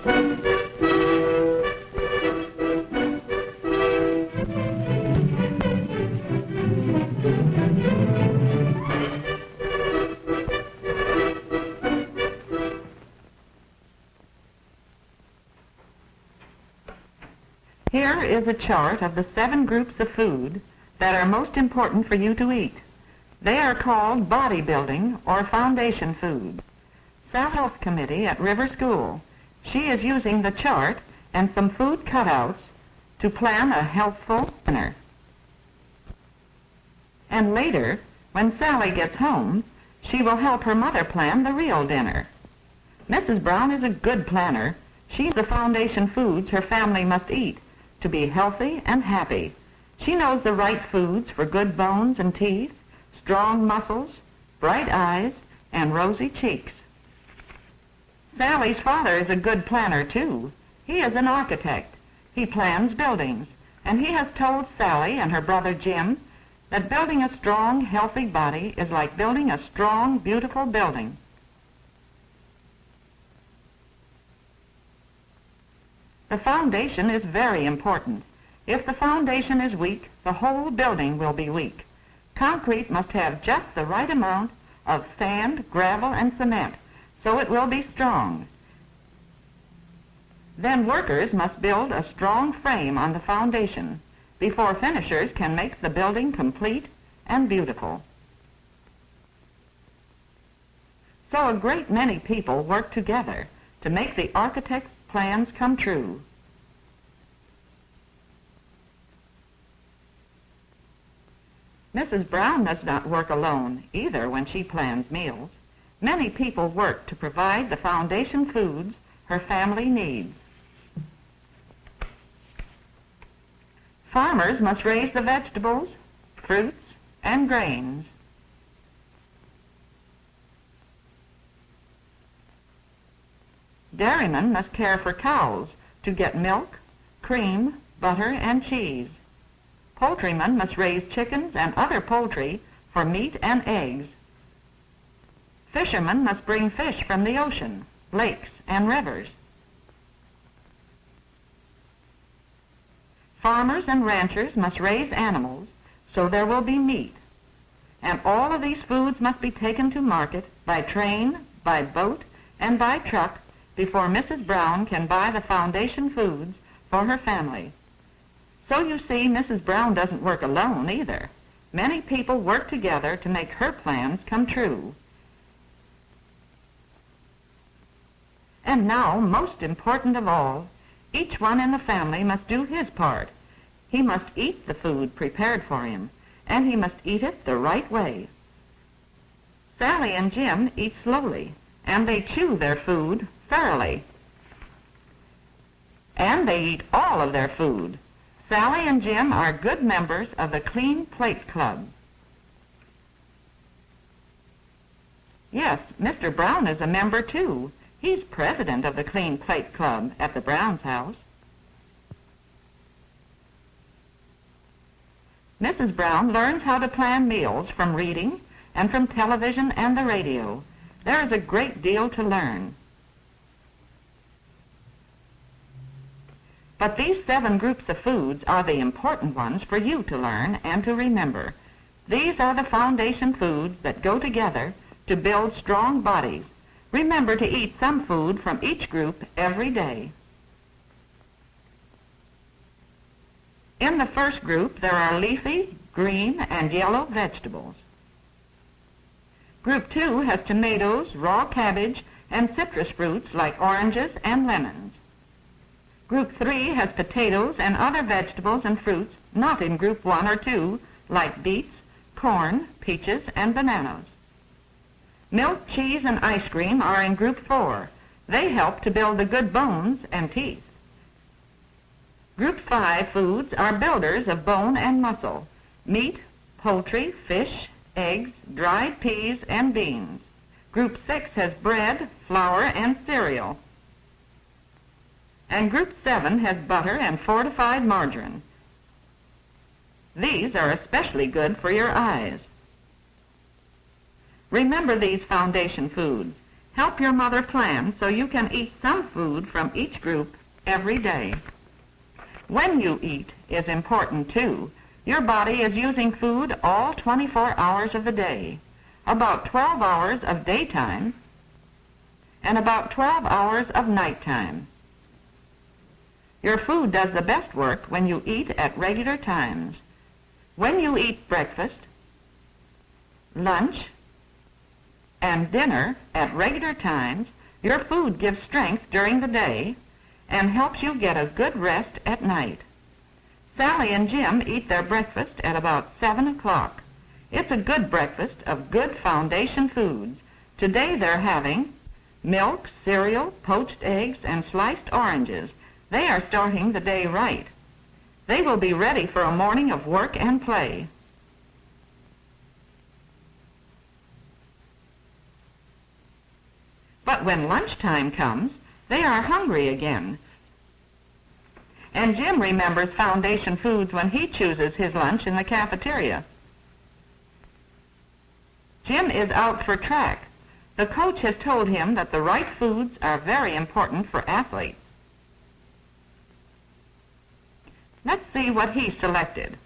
Here is a chart of the 7 groups of food that are most important for you to eat. They are called bodybuilding or foundation foods. Sally's Health Committee at River School. She is using the chart and some food cutouts to plan a healthful dinner. And later, when Sally gets home, she will help her mother plan the real dinner. Mrs. Brown is a good planner. She's the foundation foods her family must eat to be healthy and happy. She knows the right foods for good bones and teeth, strong muscles, bright eyes, and rosy cheeks. Sally's father is a good planner, too. He is an architect. He plans buildings, and he has told Sally and her brother Jim that building a strong, healthy body is like building a strong, beautiful building. The foundation is very important. If the foundation is weak, the whole building will be weak. Concrete must have just the right amount of sand, gravel, and cement, so it will be strong. Then workers must build a strong frame on the foundation before finishers can make the building complete and beautiful. So a great many people work together to make the architect's plans come true. Mrs. Brown does not work alone either when she plans meals. Many people work to provide the foundation foods her family needs. Farmers must raise the vegetables, fruits, and grains. Dairymen must care for cows to get milk, cream, butter, and cheese. Poultrymen must raise chickens and other poultry for meat and eggs. Fishermen must bring fish from the ocean, lakes, and rivers. Farmers and ranchers must raise animals so there will be meat. And all of these foods must be taken to market by train, by boat, and by truck before Mrs. Brown can buy the foundation foods for her family. So you see, Mrs. Brown doesn't work alone either. Many people work together to make her plans come true. And now, most important of all, each one in the family must do his part. He must eat the food prepared for him, and he must eat it the right way. Sally and Jim eat slowly, and they chew their food thoroughly. And they eat all of their food. Sally and Jim are good members of the Clean Plate Club. Yes, Mr. Brown is a member, too. He's president of the Clean Plate Club at the Brown's house. Mrs. Brown learns how to plan meals from reading and from television and the radio. There is a great deal to learn. But these 7 groups of foods are the important ones for you to learn and to remember. These are the foundation foods that go together to build strong bodies. Remember to eat some food from each group every day. In the first group, there are leafy, green, and yellow vegetables. Group 2 has tomatoes, raw cabbage, and citrus fruits like oranges and lemons. Group 3 has potatoes and other vegetables and fruits not in Group 1 or 2, like beets, corn, peaches, and bananas. Milk, cheese, and ice cream are in Group 4. They help to build the good bones and teeth. Group 5 foods are builders of bone and muscle: meat, poultry, fish, eggs, dried peas, and beans. Group 6 has bread, flour, and cereal. And Group 7 has butter and fortified margarine. These are especially good for your eyes. Remember these foundation foods, Help your mother plan so you can eat some food from each group every day. When you eat is important too. Your body is using food all 24 hours of the day, about 12 hours of daytime and about 12 hours of nighttime. Your food does the best work when you eat at regular times. When you eat breakfast, lunch, and dinner at regular times, your food gives strength during the day and helps you get a good rest at night. Sally and Jim eat their breakfast at about 7 o'clock. It's a good breakfast of good foundation foods. Today they're having milk, cereal, poached eggs, and sliced oranges. They are starting the day right. They will be ready for a morning of work and play. But when lunchtime comes, they are hungry again. And Jim remembers foundation foods when he chooses his lunch in the cafeteria. Jim is out for track. The coach has told him that the right foods are very important for athletes. Let's see what he selected.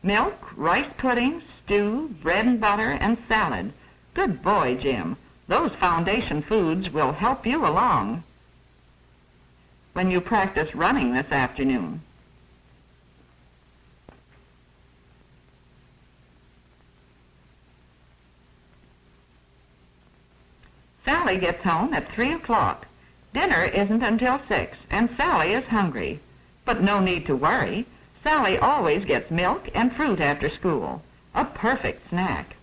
Milk, rice pudding, stew, bread and butter, and salad. Good boy, Jim. Those foundation foods will help you along when you practice running this afternoon. Sally gets home at 3 o'clock. Dinner isn't until 6, and Sally is hungry. But no need to worry. Sally always gets milk and fruit after school. A perfect snack.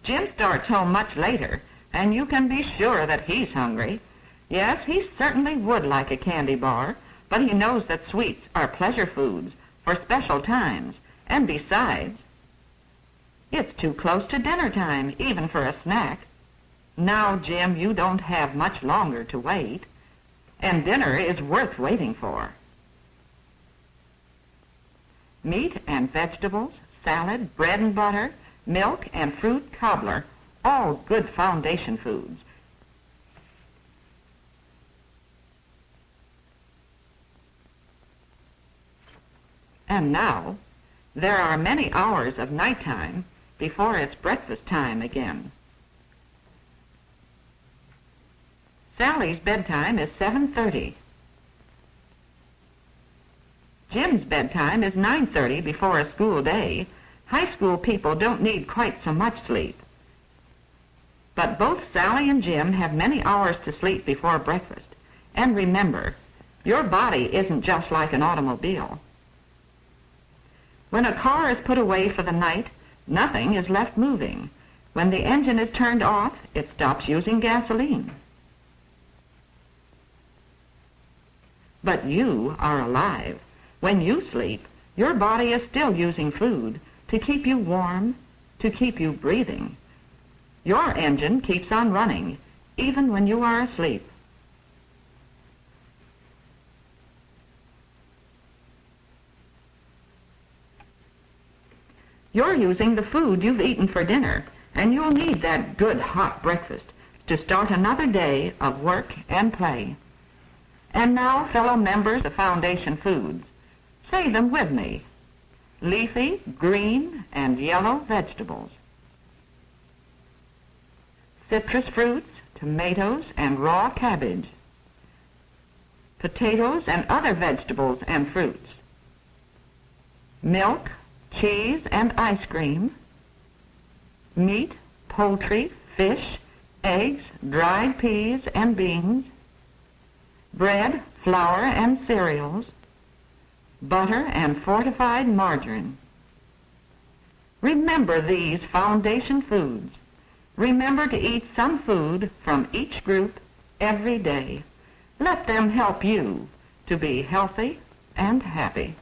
Jim starts home much later, and you can be sure that he's hungry. Yes, he certainly would like a candy bar, but he knows that sweets are pleasure foods for special times, and besides, it's too close to dinner time, even for a snack. Now, Jim, you don't have much longer to wait, and dinner is worth waiting for. Meat and vegetables, salad, bread and butter, milk and fruit cobbler, all good foundation foods. And now, there are many hours of nighttime before it's breakfast time again. Sally's bedtime is 7:30. Jim's bedtime is 9:30 before a school day. High school people don't need quite so much sleep. But both Sally and Jim have many hours to sleep before breakfast. And remember, your body isn't just like an automobile. When a car is put away for the night, nothing is left moving. When the engine is turned off, it stops using gasoline. But you are alive. When you sleep, your body is still using food to keep you warm, to keep you breathing. Your engine keeps on running, even when you are asleep. You're using the food you've eaten for dinner, and you'll need that good hot breakfast to start another day of work and play. And now, fellow members of Foundation Foods, say them with me. Leafy, green, and yellow vegetables. Citrus fruits, tomatoes, and raw cabbage. Potatoes and other vegetables and fruits. Milk, cheese, and ice cream. Meat, poultry, fish, eggs, dried peas and beans. Bread, flour, and cereals. Butter and fortified margarine. Remember these foundation foods. Remember to eat some food from each group every day. Let them help you to be healthy and happy.